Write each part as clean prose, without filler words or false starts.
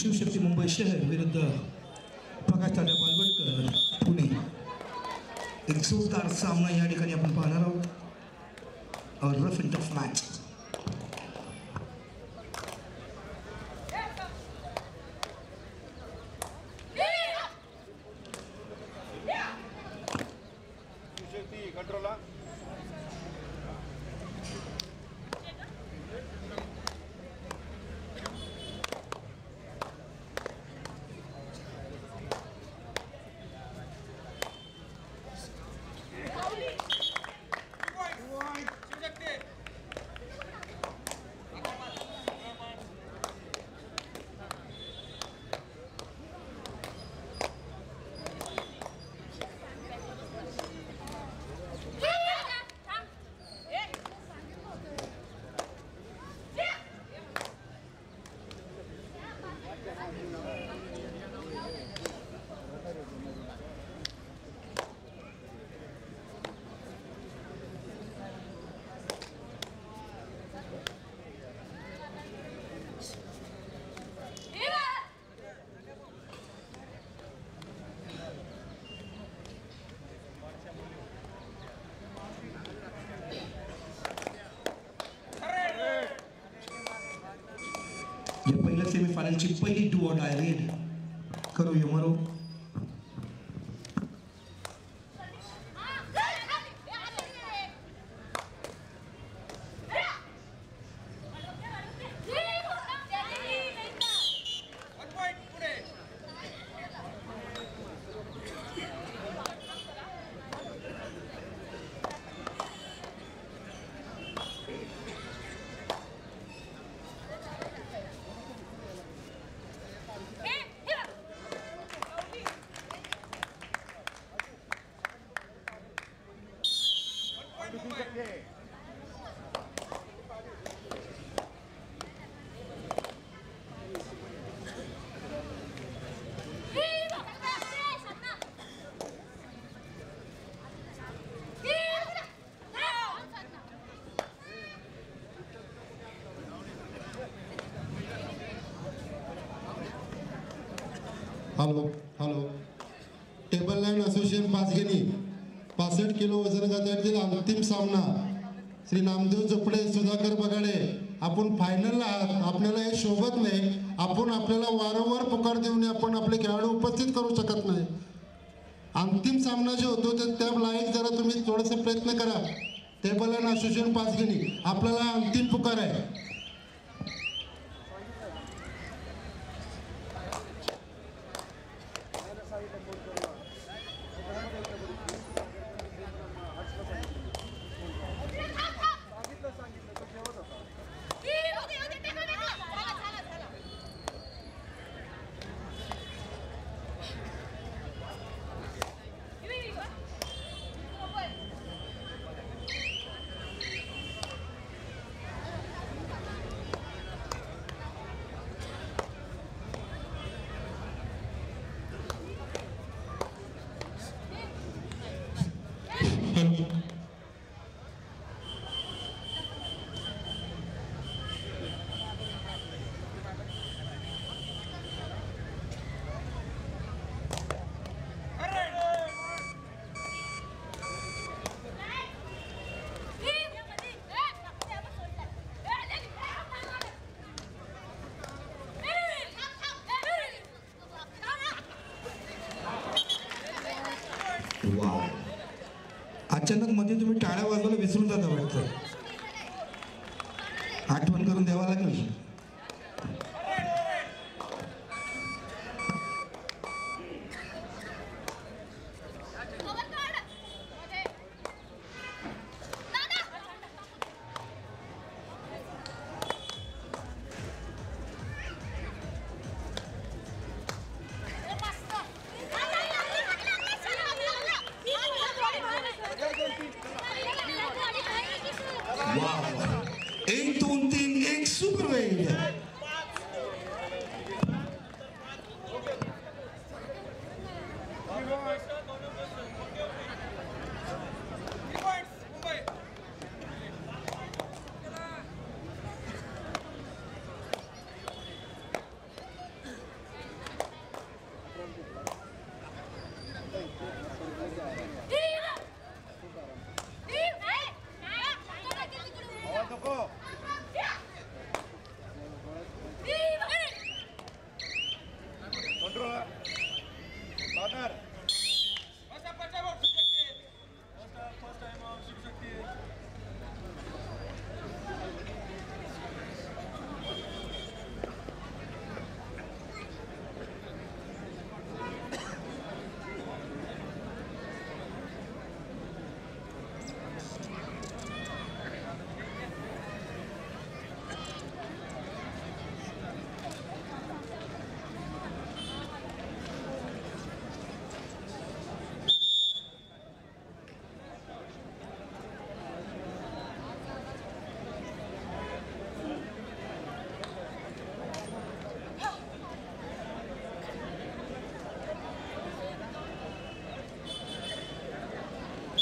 शिवशक्ती मुंबई शहर विरुद्ध प्रकाश तात्या पालवडकर पुणे. एक जोरदार सामना या ठिकाणी आपण पाहणार आहोत. Rough and tough match. ये पहिल्या सेमीफायनलची पहिली डू ऑर डाय रेड. करो ये मरो. Hello hello. Table line association Panchgani 65 kilo वजन गटातील अंतिम सामना. श्री नामदेव चोपडे, सुधाकर बगाडे, आपण फायनलला आहात. आपल्याला हे शोभत नाही. आपण आपल्याला वारंवार पुकार देऊन आपण आपले खेळाडू उपस्थित करू शकत नाही. अंतिम सामना जो होतो त्या लाईक जरा तुम्ही थोडासा प्रयत्न करा. टेबल लाईन असोसिएशन पाचगणी, आपल्याला अंतिम पुकार आहे. अचानक मध्ये तुम्ही टाळ्या वाजवायला विसरून जाता वाटतं. आठवण करून द्यावा लागेल. Wow. 1, 2, 3, 1 super wave.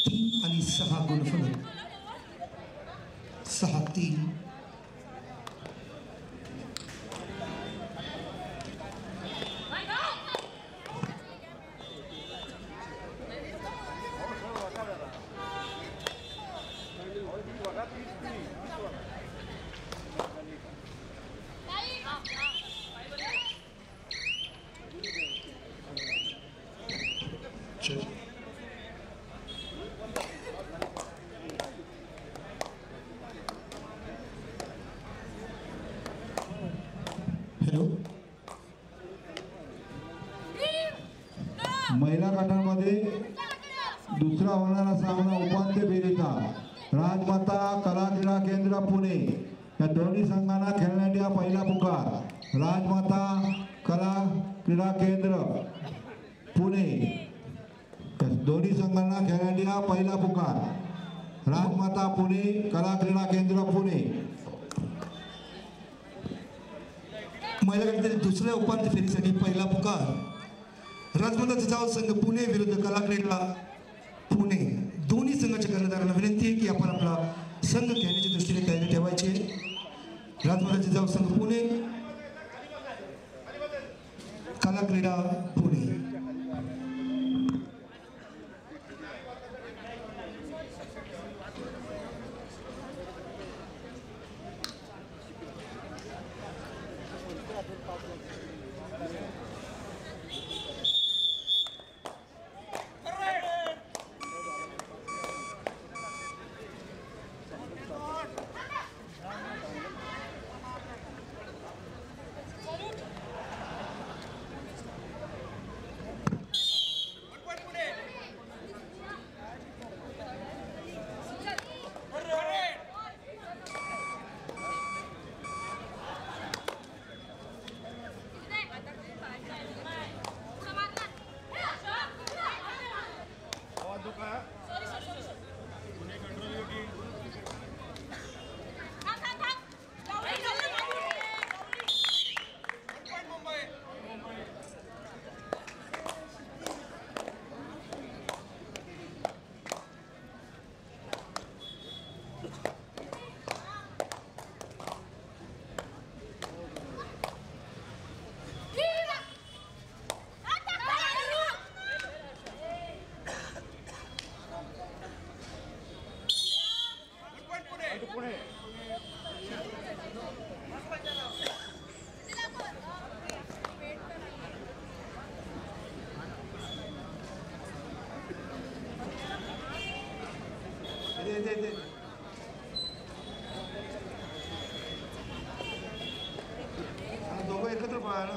3 आणि 6 गुणफलक 6-3. हॅलो, महिला गटामध्ये दुसरा होणारा सामना उपांत्य फेरीचा राजमाता कला क्रीडा केंद्र पुणे या दोन्ही संघांना खेळण्यासाठी हा पहिला पुकार. राजमाता कला क्रीडा केंद्र पुणे या दोन्ही संघांना खेळण्यासाठी हा पहिला पुकार. राजमाता पुणे कला क्रीडा केंद्र पुणे. महिला गटातील दुसऱ्या उपांत्य फेरीसाठी पहिला पुकार राजमाता जिजाऊ संघ पुणे विरुद्ध कला क्रीडा पुणे. दोन्ही संघाच्या कर्णधारांना विनंती आहे की आपण आपला संघ खेळण्याच्या दृष्टीने तयारी ठेवायची आहे. राजमाता जिजाऊ संघ पुणे कला क्रीडा पुणे. दोघं एकत्र पळाला.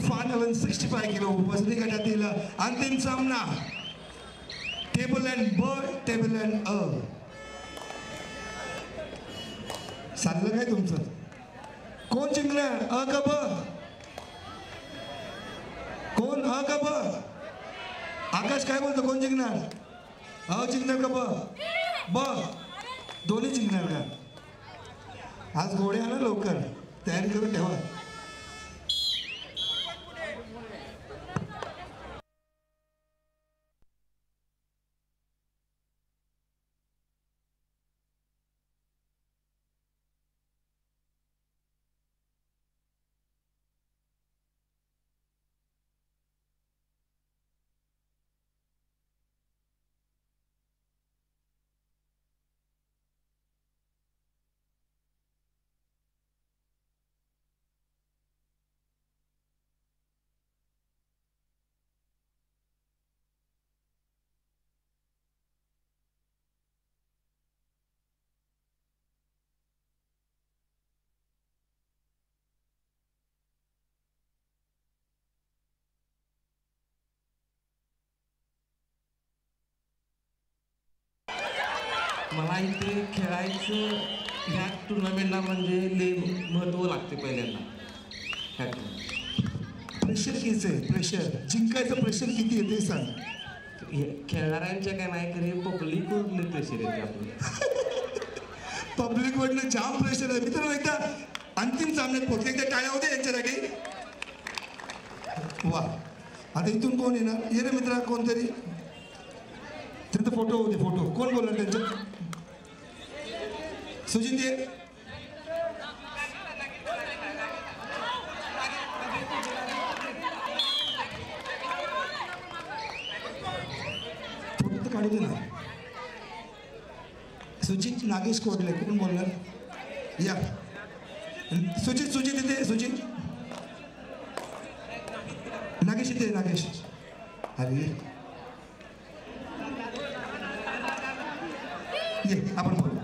फायनल 65 किलो वजनी गटातील अंतिम सामना टेबल अँड ब टेबल अँड अ. चाललं काय तुमचं? कोण जिंकणार? अ का ब? कोण अ का ब? आकाश काय बोलतो? कोण जिंकणार? अ जिंकणार का ब? ब दोन्ही जिंकणार का? आज घोडे आला लवकर तयारी करून ठेवा. मला इथे खेळायचं ह्या टुर्नामेंटला म्हणजे लय महत्त्व लागते पहिल्यांदा. प्रेशर किती आहे? प्रेशर जिंकायचं प्रेशर किती आहे ते सांग. खेळणाऱ्यांच्या काय नाही तरी पब्लिकवरले प्रेशर येते आपलं. पब्लिकवरनं जाम प्रेशर आहे. मित्रांनो एकदा अंतिम सामन्यात पोहोचले. एकदा टाळ्या होते यांच्या जागी. वा आता इथून कोण येणार? ये रे मित्रा कोणतरी, त्यांचा फोटो होते. फोटो कोण बोलणार त्यांच्या? सुजित ये. फोटो तर काढू दे ना. सुजित नागेश कोडले कोण बोलणार? या सुजित इथे. सुजित नागेश इथे. नागेश अरे ये आपण बोलू.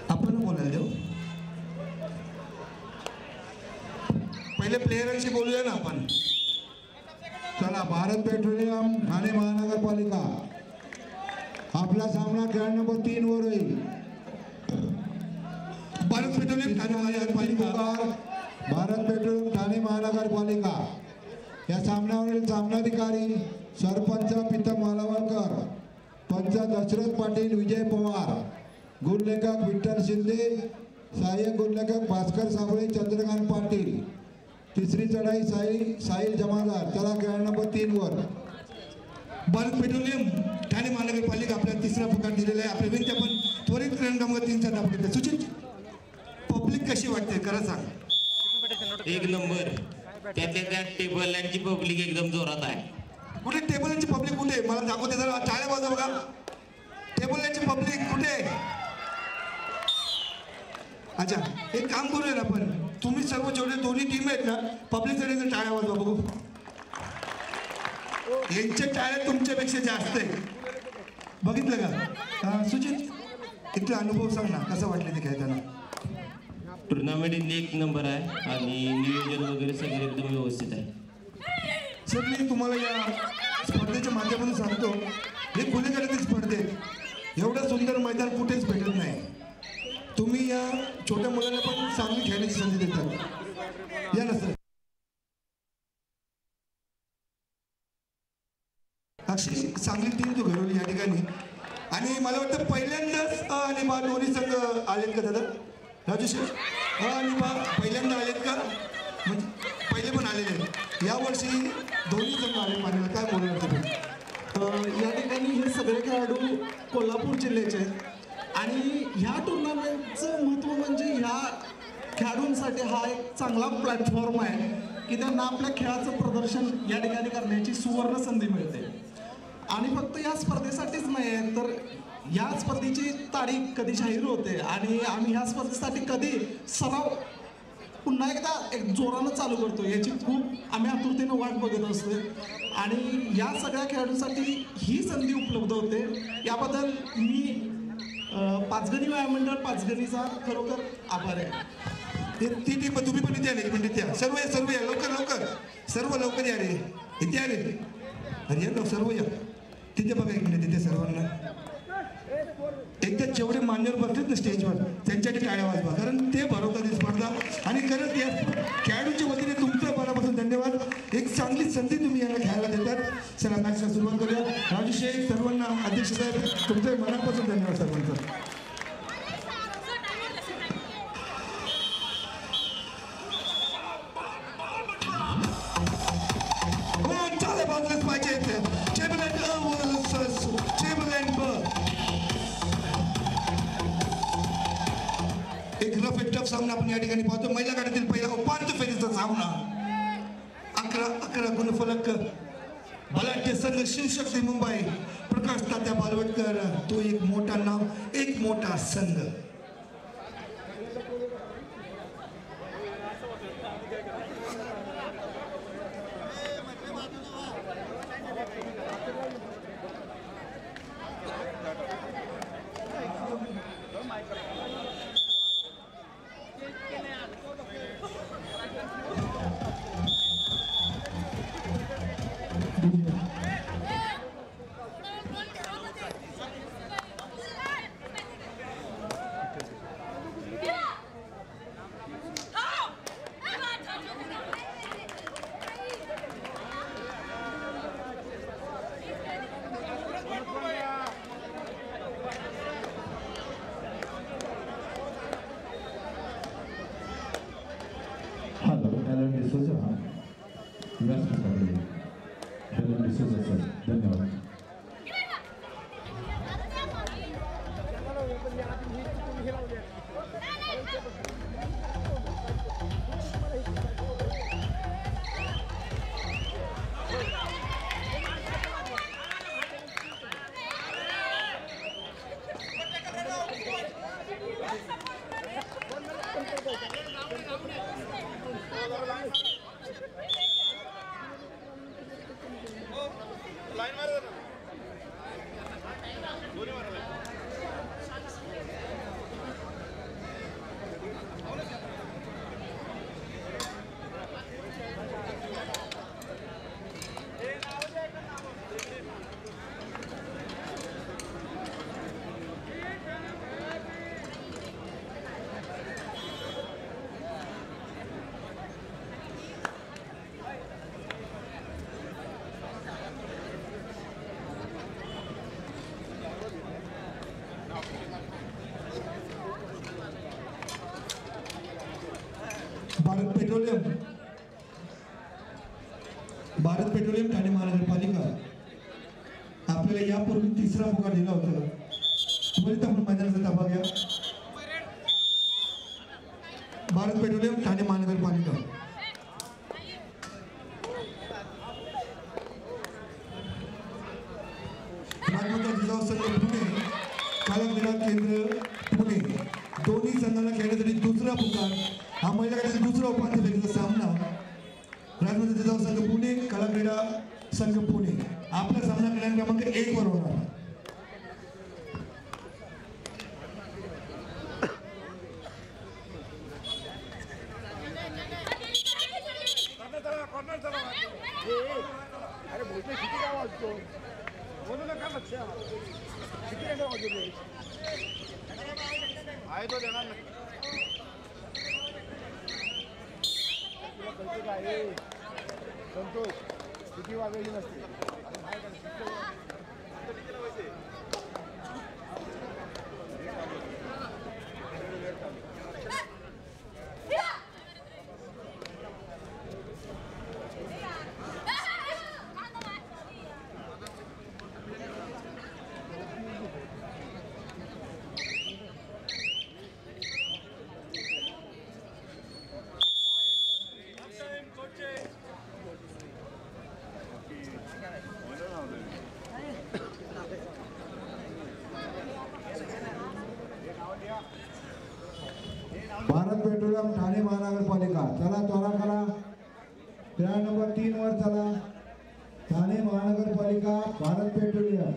आपण बोलायला देऊ. पहिले प्लेयरांशी बोलूया ना आपण. चला, भारत पेट्रोलियम ठाणे महानगरपालिका आपला सामना खेळ नंबर 3 वर होईल. भारत पेट्रोलियम ठाणे महानगरपालिका. भारत पेट्रोलियम ठाणे महानगरपालिका या सामन्यावरील सामनाधिकारी सरपंच प्रीतम मालवणकर, पंच दशरथ पाटील, विजय पवार, गुणलेखक विठ्ठल शिंदे, सहाय्यक गुणलेखक भास्कर साबळे, चंद्रकांत पाटील. तिसरी चढाई साहिल जमादार. चला, खेळ नंबर 3 वर. भारत पेट्रोलियम ठाणे महानगरपालिका आपल्याला तिसरा पुकार दिलेला आहे. आपल्या विनंती आपण त्वरित क्रमांक 3चा दाखवतो. सुचित, पब्लिक कशी वाटते खरं सांग? एक नंबर. त्यातल्या त्या टेबल लँडची पब्लिक एकदम जोरात आहे. कुठे टेबल लँडची पब्लिक कुठे? मला दाखवते जरा, टाळ्या वाजवा बघा. टेबल लँडची पब्लिक कुठे? अच्छा, एक काम करूया ना आपण, तुम्ही सर्व जेवढे दोन्ही टीम आहेत ना, पब्लिकसाठी टाळ्या वाजवा बघू. यांच्या टाळ्या तुमच्यापेक्षा जास्त आहे, बघितलं का? सुजित, इथला अनुभव सांग ना, कसं वाटलं ते खेळताना? टुर्नामेंट एक नंबर आहे आणि नियोजन वगैरे सगळं एकदम व्यवस्थित आहे. सर, मी तुम्हाला या स्पर्धेच्या माध्यमातून सांगतो, हे खुले गटातील स्पर्धे एवढं सुंदर मैदान कुठेच भेटत नाही. तुम्ही या छोट्या मुलांना पण चांगली खेळण्याची संधी देतात. या ना सर. अक्षय चांगली टीम तू घडवली या ठिकाणी, आणि मला वाटतं पहिल्यांदाच आणि बा दोन्ही संघ आलेत का दादा? राजू शेठ, आणि बा पहिल्यांदा आलेत का? म्हणजे पहिले पण आलेले आहेत, यावर्षी दोन्ही संघ आले पाहिजे. काय बोलणार तुम्ही? या ठिकाणी हे सगळे खेळाडू कोल्हापूर जिल्ह्याचे आहेत आणि ह्या टुर्नामेंटचं महत्त्व म्हणजे ह्या खेळाडूंसाठी हा एक चांगला प्लॅटफॉर्म आहे की त्यांना आपल्या खेळाचं प्रदर्शन या ठिकाणी करण्याची सुवर्ण संधी मिळते. आणि फक्त या स्पर्धेसाठीच नाही आहे, तर या स्पर्धेची तारीख कधी जाहीर होते आणि आम्ही ह्या स्पर्धेसाठी कधी सराव पुन्हा एकदा एक जोरानं चालू करतो याची खूप आम्ही आतुरतेनं वाट बघत असतो. आणि या सगळ्या खेळाडूंसाठी ही संधी उपलब्ध होते, याबद्दल मी पाचगणी व्यायाममंडळ पाचगणीचा खरोखर आभार आहे. ती टीम तुम्ही पण इथे आले, एक मिनिट या. सर्व या, लवकर सर्व लवकर या रे, इथे आले. अरे या सर्व या तिथे बघा, एक मिनिट तिथे सर्वांना एकदा जेवढे मान्यवर बसलेत ना स्टेजवर त्यांच्यासाठी टाळ्या वाजवा, कारण ते भरवतात ही स्पर्धा. आणि खरंच या खेळाडूंच्या वतीने तुमचं मनापासून धन्यवाद. एक चांगली संधी तुम्ही यांना खेळायला देतात. चला, मॅचला सुरुवात करूया. राजू शेख, सर्वांना अध्यक्ष साहेब, तुमचं मनापासून धन्यवाद सर्वांचं. बाजूलाच पाहिजे. एक रफ एंड टफ सामना आपण या ठिकाणी पाहतो. महिला गटातील पहिला उपांत्य फेरीचा सामना. 11 गुणफलक बलाढ्य संघ शिवशक्ती मुंबई, प्रकाश तात्या बालवटकर, तो एक मोठा नाव, एक मोठा संघ. भारत पेट्रोलियम ठाणे महानगरपालिका आपल्याला यापूर्वी तिसरा पुकार दिला होता. त्वरित आपण मैदानाचा ताबा घ्या. भारत पेट्रोलियम ठाणे महानगरपालिका राजमाता जिजाऊ संघ पुणे काला केंद्र पुणे दोन्ही संघांना खेळण्यासाठी दुसरा पुकार. हा महिला गटाचा दुसरा उपांत्य फेरीचा सामना राजमाता जिजाऊ संघ पुणे कला क्रीडा संघ पुणे. आपला सामना क्रमांक 1 वर होणार. संतोष किती वाजली नसते. भारत पेट्रोलियम ठाणे महानगरपालिका चला त्वरा करा. ट्रॅक नंबर 3 वर चला. ठाणे महानगरपालिका भारत पेट्रोलियम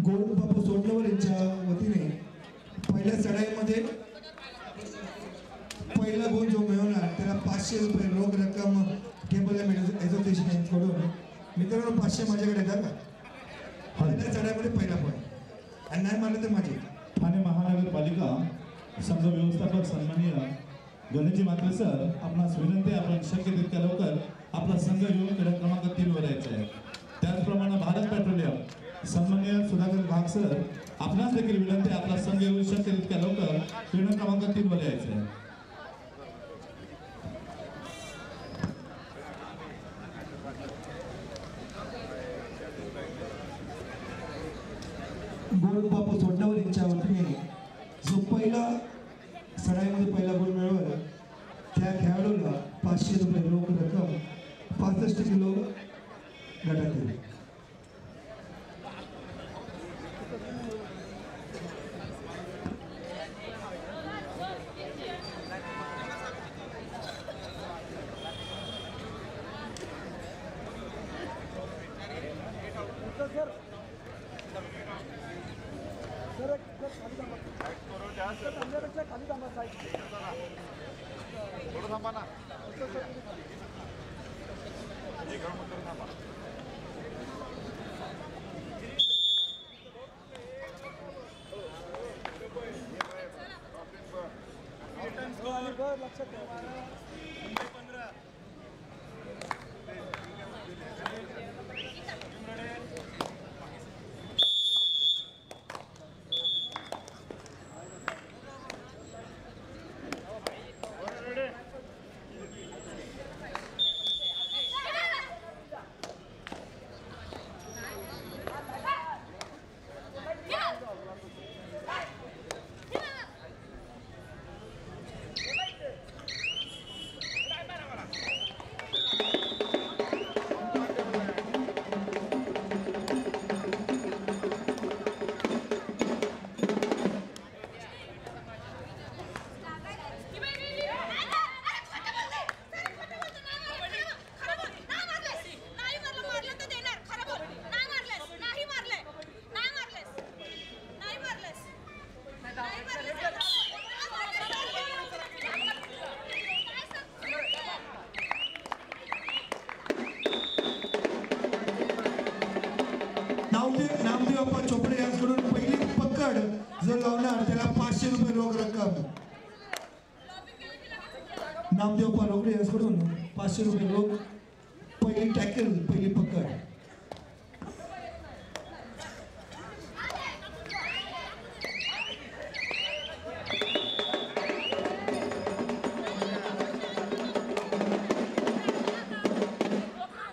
गोविंदबापू सोडलवर यांच्या वतीने पहिल्या चढाईमध्ये पहिला गुण जो मिळवणार त्याला 500 रुपये रोख रक्कम केबल असोसिएशन यांच्याकडून. मित्रांनो 500 माझ्याकडे येतात का? पहिल्या चढाईमध्ये पहिला पॉईंट आणि नाही मारलं तर माझे. ठाणे महानगरपालिका संघ व्यवस्थापक सन्माननीय गणेशजी मात्रे सर आपणास विनंती आपण शक्य तितक्या लवकर आपला संघ घेऊन क्रमांक 3 वर यायचा आहे. त्याचप्रमाणे भारत पेट्रोलियम सन्माननीय सुधाकर घाग सर आपणास देखील विनंती आपला संघ घेऊन शक्य तितक्या लवकर क्रमांक 3 वर यायचा आहे. गोविंदबापू सोडलवर यांच्या वतीने जो पहिला चढाईमध्ये पहिला गुण मिळवला त्या खेळाडूला 500 रुपये रोख रक्कम 65 किलो गटातील. खाली थांबा साईड थोडं थांबा ना. लक्षात ठेवा. जो लावणार त्याला 500 रुपये रोख रक्कम. नामदेव पालोकडे यांच्याकडून 500 रुपये रोख. पहिली टॅकल, पहिली पकड.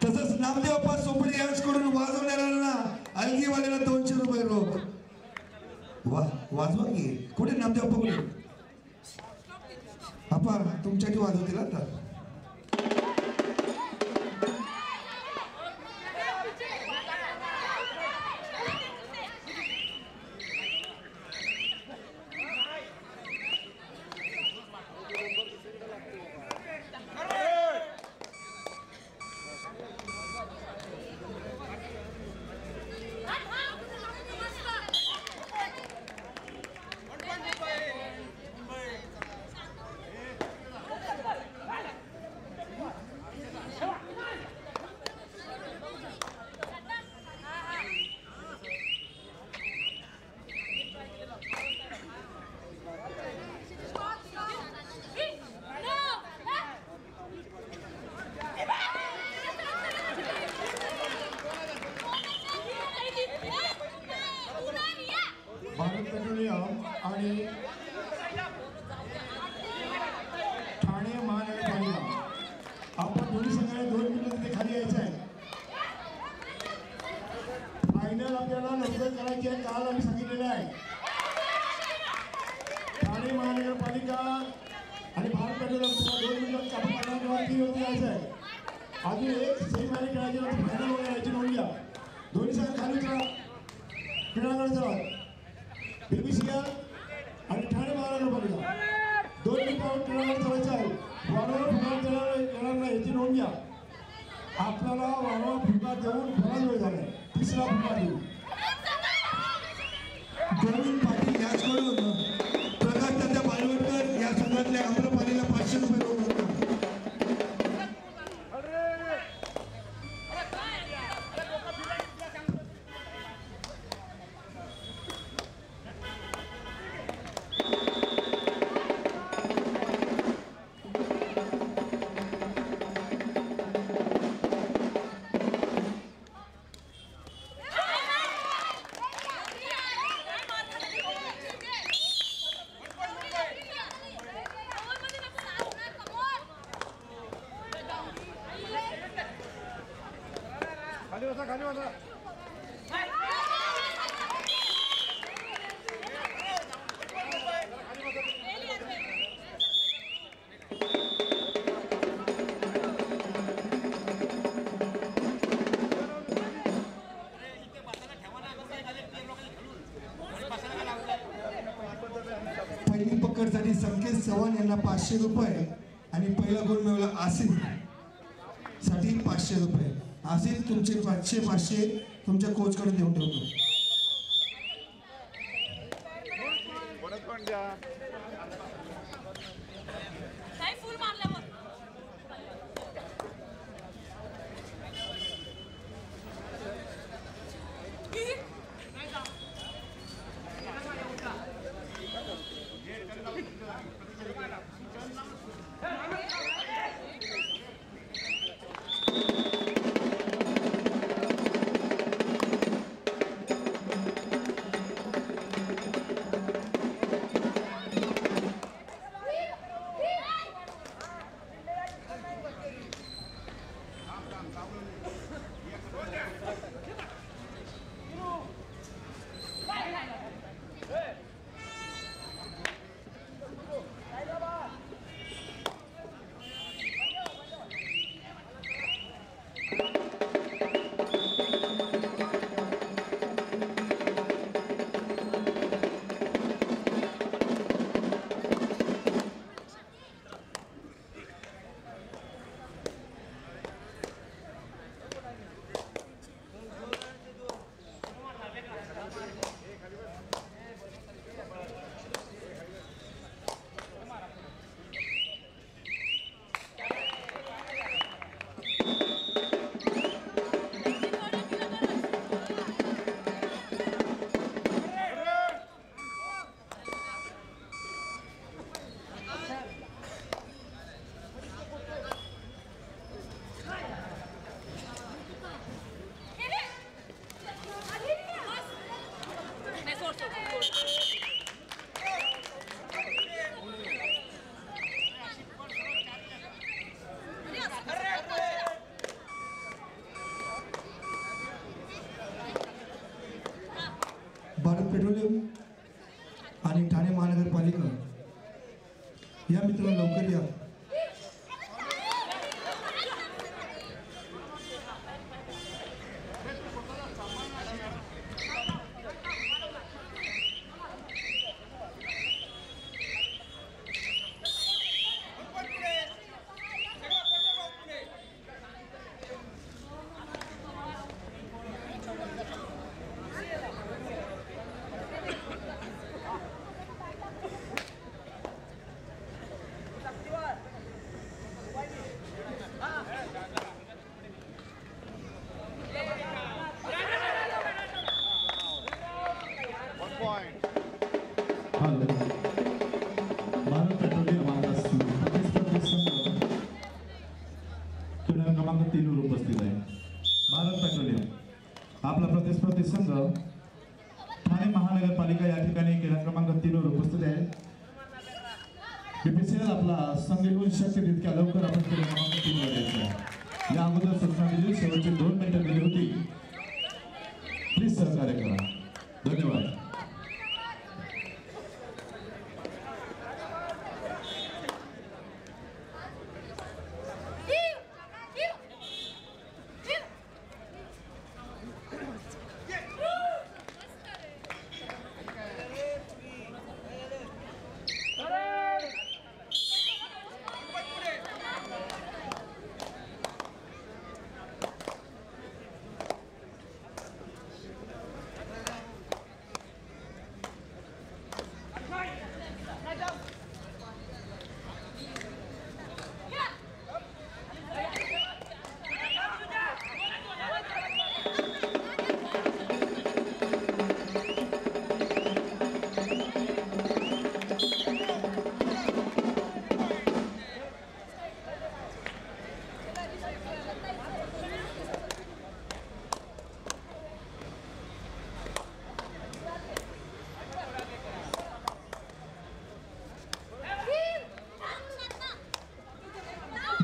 तसंच नामदेव अप्पा सोपडे यांच्याकडून वाजवणाऱ्यांना अलगीवाल्याला 200 रुपये रोख. वाजवा की कुठे नामदेव अप्पा कुठे? अप्पा तुमच्यासाठी वाजवतील आता. भारत पेट्रोलियम आणि ठाणे महानगरपालिका आपण दोन्ही संघाने 2 मिनिटं तिथे खाली यायचं आहे. फायनल आपल्याला लवकर करायची आहे, काल आम्ही सांगितलेलं आहे. ठाणे महानगरपालिका आणि भारत पेट्रोलियम 2 मिनिटं आपण फायनलवरती यायचं आहे. अजून एक सेमीफायनल खेळायची फायनल वगैरे यायची नोंद घ्या. दोन्ही संघ खाली चला, क्रीडांगण चला. बीबीसीआर आणि ठाणे महानगरपालिका 2 मिनिटांवर क्रीडांगण चालायचं आहे. वारंवार फुका येणार नाही याची नोंद घ्या. आपल्याला वारंवार फुका देऊन बराच वेळ झाला. तिसरा फुका देऊ. गोविंद पाटील याचकडून प्रकाश तात्या बालवडकर या संघातल्या आम्रपालीला 500 रुपये रोख रक्कम. खाली बसा. पहिली पकडसाठी संकेत चव्हाण यांना 500 रुपये आणि पहिला गोल मिळवला आसिफ साठी 500 रुपये. आसिफ तुमचे 500 तुमच्या कोचकडे देऊन ठेवतो. ठाणे महानगरपालिका या मित्रांनो लवकर या. भारत पेट्रोलियम आपला प्रतिस्पर्धी संघ क्रीडा क्रमांक 3 वर उपस्थित आहे. भारत पेट्रोलियम आपला प्रतिस्पर्धी संघ ठाणे महानगरपालिका या ठिकाणी क्रीडा क्रमांक 3 वर उपस्थित आहे. बीपीसीएल आपला संघ येऊन शक्य तितक्या लवकर आपण क्रीडा क्रमांक 3 वर यायचं आहे. या अगोदर सूचना दिली, शेवटची 2 मिनिटं दिली होती. प्लीज सहकार्य करा. धन्यवाद.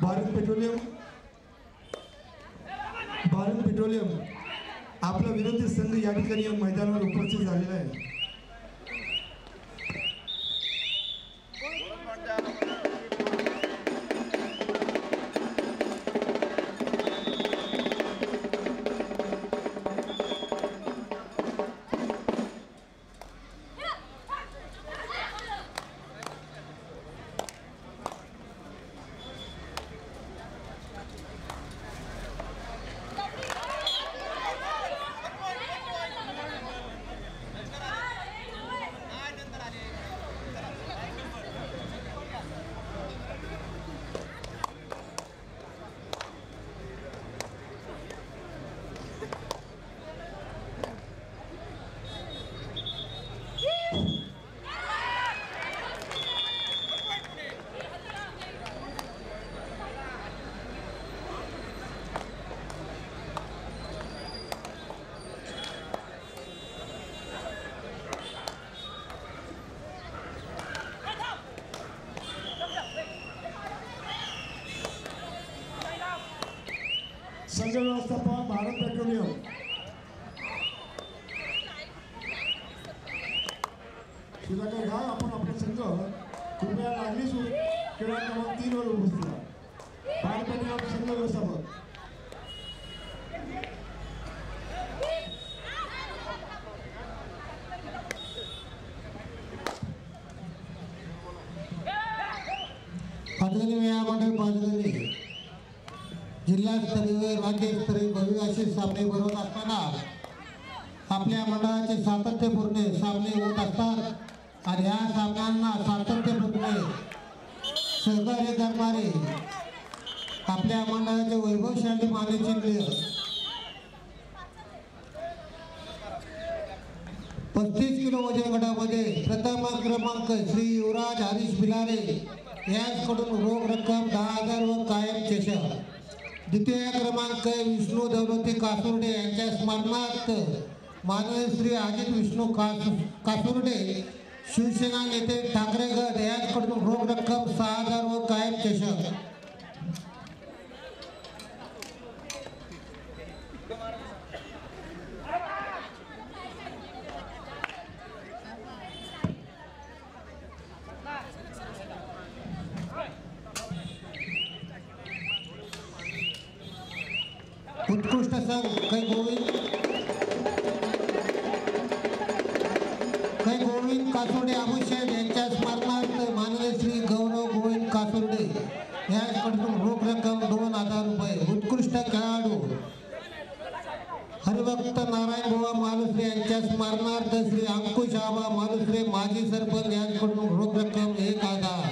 भारत पेट्रोलियम आपला विरोधी संघ या ठिकाणी मैदानावर उपस्थित झालेला आहे. संघ व्यवस्थापक भारत पेट्रोलियम सुधाकर गाव आपण आपला संघ कृपया लागलीच क्रीडा क्रमांक 3 वर उपस्थित आहे. भारत पेट्रोलियम संघ व्यवस्थापक पाचगणी मेळा मंडळ पाचगणी जिल्हास्तरीय राज्यस्तरीय भव्य असे सामने भरवत असताना आपल्या मंडळाचे सातत्यपूर्ण सामने होत असतात आणि ह्या सामन्यांना सातत्यपूर्ण सहकार्य करणारे आपल्या मंडळाचे वैभवशाली मानचिन्ह 35 किलो वजन गटामध्ये प्रथम क्रमांक श्री युवराज हरीश बिलारे यांच्याकडून रोख रक्कम 10,000 व कायम चषक. द्वितीय क्रमांक विष्णू दौलती कासुर्डे यांच्या स्मरणार्थ माननीय श्री अजित विष्णू कासुर्डे शिवसेना नेते ठाकरे गट यांच्याकडून रोख रक्कम 6,000 व कायम चषक. उत्कृष्ट संघ कै गोविंद कासोडे अभिषेक यांच्या स्मरणार्थ माननीय श्री गौरव गोविंद कासोडे यांच्याकडून रोख रक्कम 2000 रुपये. उत्कृष्ट खेळाडू हरिभक्त नारायण बुवा मालुसरे यांच्या स्मरणार्थ श्री अंकुश आबा मालुसरे माजी सरपंच यांच्याकडून रोख रक्कम 1000.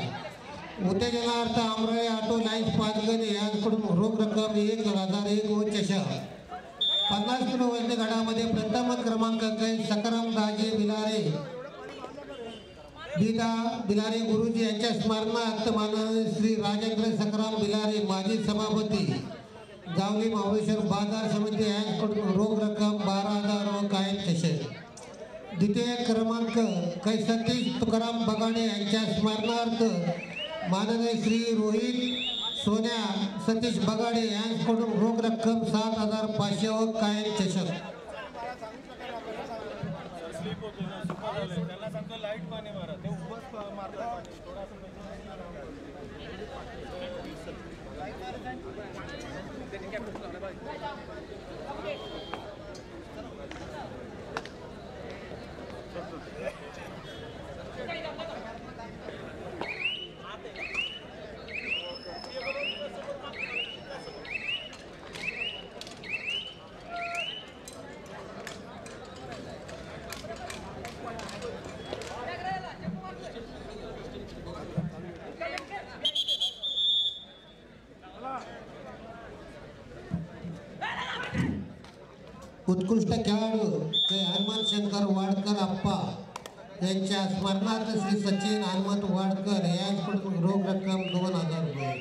उत्तेजनार्थ अमराई ऑटो लाईन्स पाचगणी यांच्याकडून रोख रक्कम 1001 व चषक. 50 किलो वजनी गटामध्ये प्रथम क्रमांक सकाराम दाजी बिलारे गुरुजी यांच्या स्मरणार्थ माननीय श्री राजेंद्र सकाराम बिलारे माजी सभापती गावली महाबळेश्वर बाजार समिती यांच्याकडून रोख रक्कम 12000 व कायम चषक. द्वितीय क्रमांक सतीश तुकाराम बगाडे यांच्या स्मरणार्थ माननीय श्री रोहित सोन्या सतीश बगाडे यांच्याकडून रोख रक्कम 7500 व कायम चषक. उत्कृष्ट खेळाडू हनुमान शंकर वाडकर आप्पा यांच्या स्मरणार्थ श्री सचिन हनुमंत वाडकर यांच्याकडून रोख रक्कम 2000 रुपये.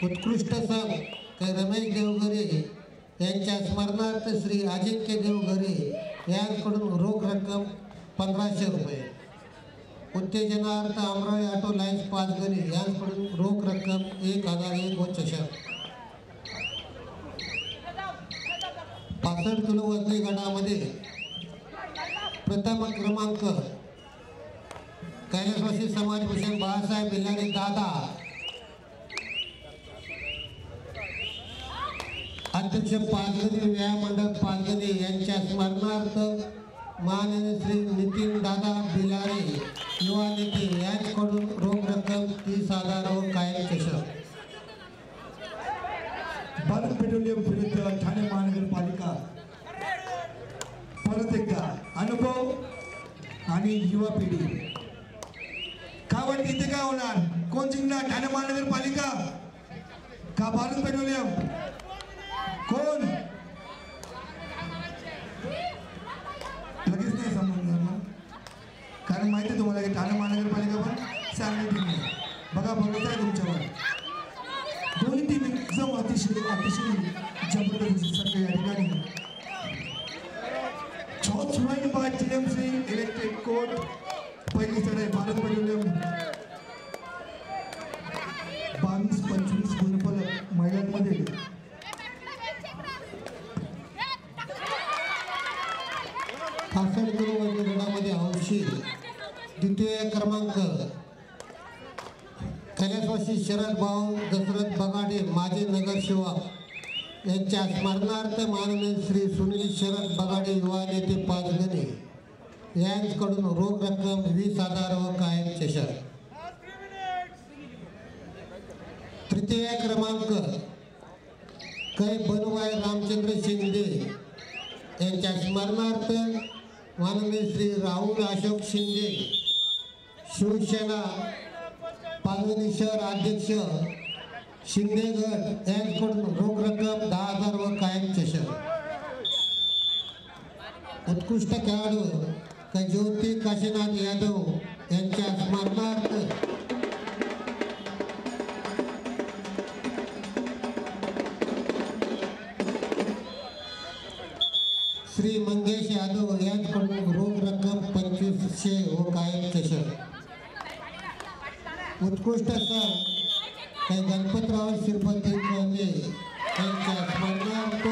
उत्कृष्ट संघ रमेश देवघरे यांच्या स्मरणार्थ श्री अजिंक्य देवघरे यांच्याकडून रोख रक्कम 1500 रुपये. उत्तेजनार्थ अमराई ऑटो लाईन्स पाचगणी यांच्याकडून रोख रक्कम 1001 व चषक. 65 किलो वजनी गटामध्ये प्रथम क्रमांक कैलासवासी समाजभूषण बाळासाहेब बिलारी दादा अध्यक्ष पाचगणी व्यायाम मंडळ पाचगणी यांच्या स्मरणार्थ माननीय श्री नितीन दादा बिलारी युवा नेते यांच्याकडून रोख रक्कम 30,000 व कायम चषक. भारत पेट्रोलियम विरुद्ध ठाणे महानगरपालिका परत एकदा अनुभव आणि युवा पिढी. काय वाटते इथे काय होणार? कोण जिंकणार? ठाणे महानगरपालिका का भारत पेट्रोलियम? कोण? लगेच नाही समजणार ना, कारण माहिती आहे तुम्हाला की ठाणे महानगरपालिका पण चांगली टीम आहे. बघा बघत आहे तुमच्यावर दोन्ही टीम एकदम अतिशय जबरदस्त दिसत या ठिकाणी. Choice by TMC electric court पहिली चढाई भारत पेट्रोलियम 22-25 गुणफलक महिलांमध्ये. किलो वजनी गटामध्ये हौशी द्वितीय क्रमांक कैलासवासी शरद भाऊ दशरथ बगाडे माजी नगरसेवक यांच्या स्मरणार्थ माननीय श्री सुनील शरद बगाडे युवा नेते पाचगणी यांच्याकडून रोख रक्कम 20,000 व कायम चषक. तृतीय क्रमांक बनुबाई रामचंद्र शिंदे यांच्या स्मरणार्थ माननीय श्री राहुल अशोक शिंदे शिवसेना पाचगणी शहर अध्यक्ष शिंदेगड यांच्याकडून रोख रक्कम 10,000 व कायम चषक. उत्कृष्ट खेळाडू ज्योती काशीनाथ यादव यांच्या स्मरणार्थ श्री मंगेश यादव यांच्याकडून रोख रक्कम 2500 व कायम चषक. उत्कृष्ट सर गणपतराव श्रीपती कोंडे यांच्या स्मरणार्थ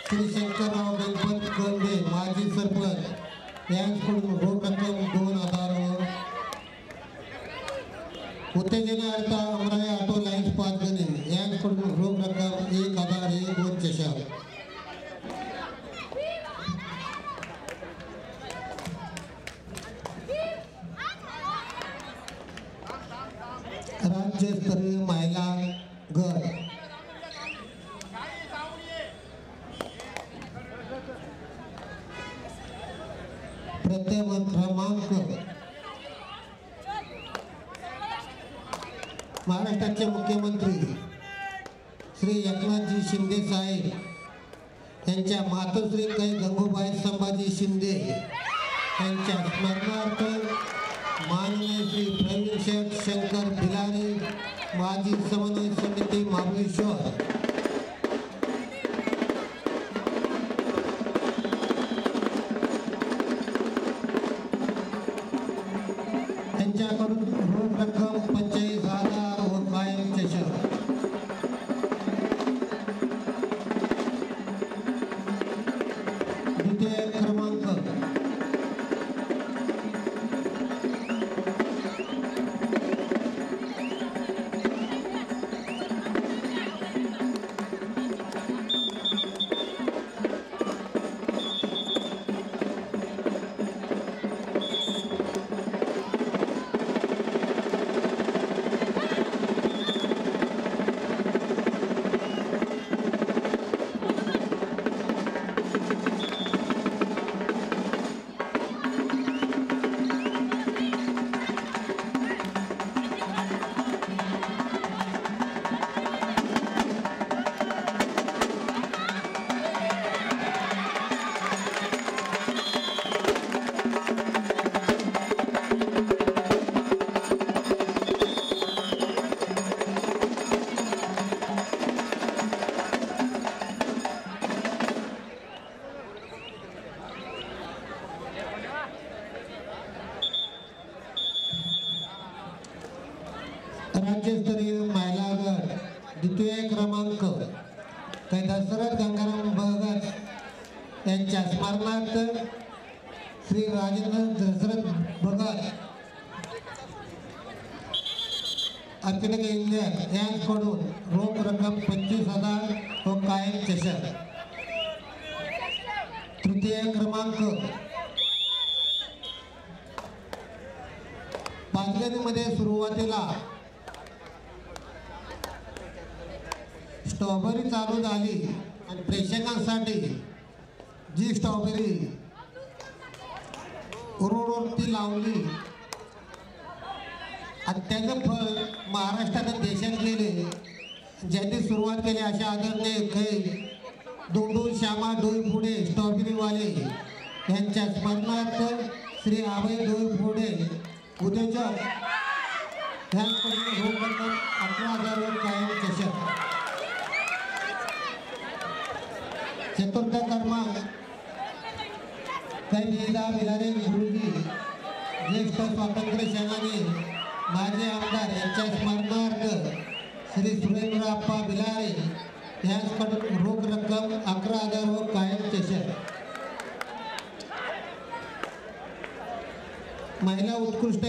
श्री शंकरराव गणपत कोंडे माजी सरपंच यांच्याकडून रोख रक्कम 2,000 व उत्तेजनार्थ अमराई ऑटो लाईन्स पाचगणी यांच्याकडून रोख रक्कम 1,001 राज्यस्तरीय महिला गट प्रथम क्रमांक महाराष्ट्राचे मुख्यमंत्री श्री एकनाथजी शिंदे साहेब यांच्या मातोश्री कै गंगूबाई संभाजी शिंदे यांच्या स्मरणार्थ माननीय श्री प्रवीण शेठ शंकर भिलारे माजी समन्वय समिती महाबळेश्वर यांच्याकडून रोख रक्कम 45,000 व कायम चषक द्वितीय क्रमांक राज्यस्तरीय महिला गट द्वितीय क्रमांक कै दशरथ गंगाराम भगत यांच्या स्मरणार्थ श्री राजेंद्र दशरथ भगत अतिरिक्त इंडिया यांच्याकडून रोख रक्कम 25,000 व कायम चषक तृतीय क्रमांक पाचगणीमध्ये सुरुवातीला स्ट्रॉबेरी चालू झाली आणि प्रेक्षकांसाठी जी स्ट्रॉबेरी रोडवरती लावली आणि त्याचं फळ महाराष्ट्रात देशात गेले ज्यांनी सुरुवात केली अशा आदरणीय काही दोंडू श्यामा डोईफोडे स्ट्रॉबेरीवाले यांच्या स्मरणार्थ श्री अभय डोईफोडे उद्योजक यांच्याकडून रोख रक्कम 11,000 व कायम चषक चतुर्थ क्रमांक कै लीला भिलारे गुरुजी ज्येष्ठ स्वातंत्र्य सेनानी माजी आमदार यांच्या स्मरणार्थ श्री सुरेंद्रप्पा भिलारे यांच्याकडून रोख रक्कम 11,000 व कायम चषक महिला उत्कृष्ट